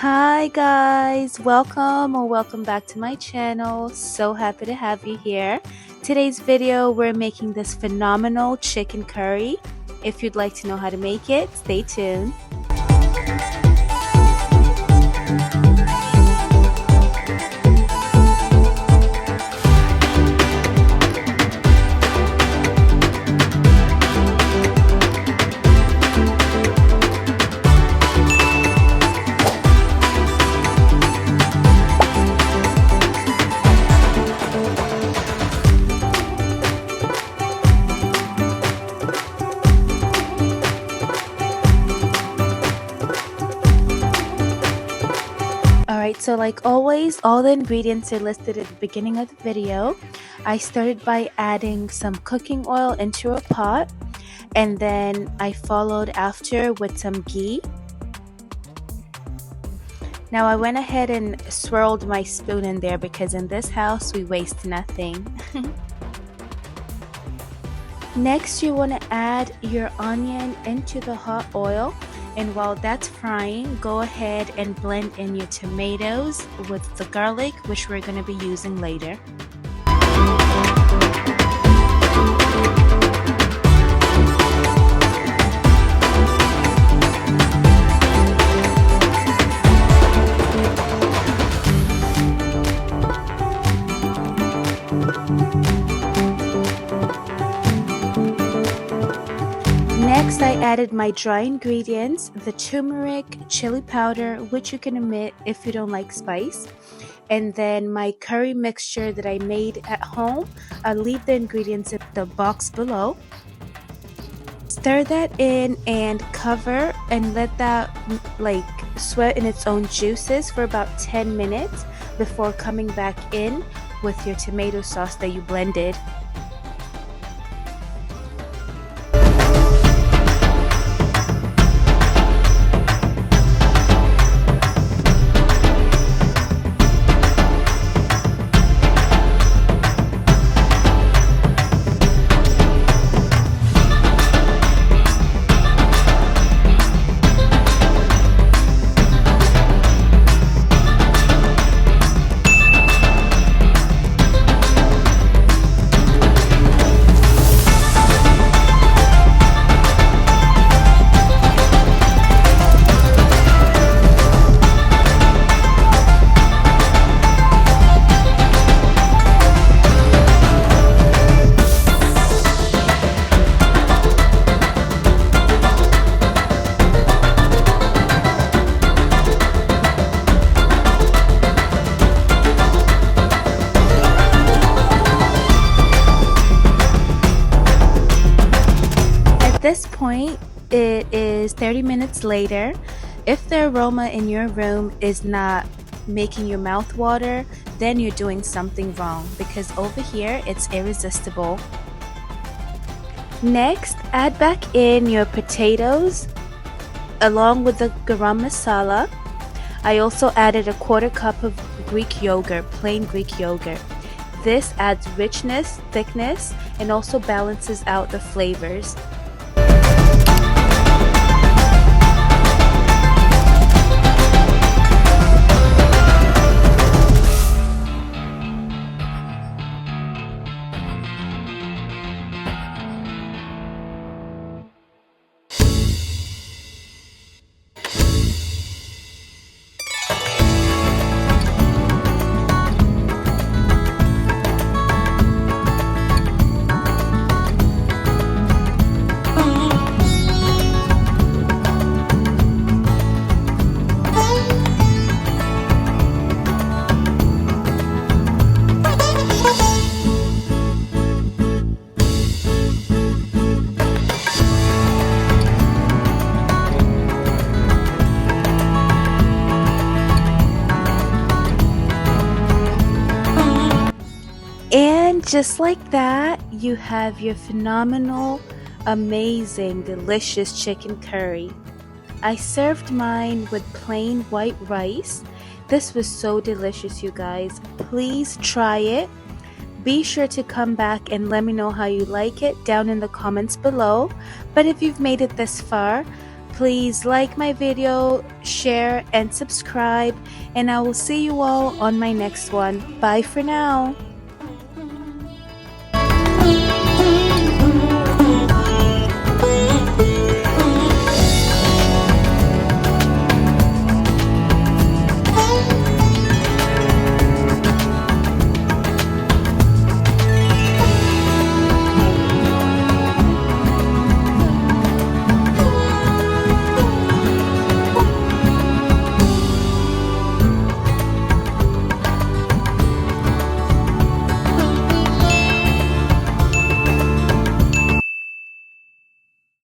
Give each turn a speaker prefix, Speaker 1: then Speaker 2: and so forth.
Speaker 1: Hi guys, welcome back to my channel. So happy to have you here. Today's video we're making this phenomenal chicken curry. If you'd like to know how to make it, stay tuned. Alright, so like always, all the ingredients are listed at the beginning of the video. I started by adding some cooking oil into a pot, and then I followed after with some ghee. Now I went ahead and swirled my spoon in there because in this house we waste nothing. Next, you want to add your onion into the hot oil, and while that's frying, go ahead and blend in your tomatoes with the garlic, which we're going to be using later. Next, I added my dry ingredients, the turmeric, chili powder, which you can omit if you don't like spice, and then my curry mixture that I made at home. I'll leave the ingredients in the box below. Stir that in and cover and let that sweat in its own juices for about 10 minutes before coming back in with your tomato sauce that you blended. At this point, it is 30 minutes later. If the aroma in your room is not making your mouth water, then you're doing something wrong, because over here it's irresistible. Next, add back in your potatoes along with the Garam Masala. I also added a 1/4 cup of Greek yogurt, plain Greek yogurt. This adds richness, thickness, and also balances out the flavors. And just like that, you have your phenomenal, amazing, delicious chicken curry. I served mine with plain white rice. This was so delicious, you guys. Please try it. Be sure to come back and let me know how you like it down in the comments below. But if you've made it this far, Please like my video, share, and subscribe, and I will see you all on my next one. Bye for now.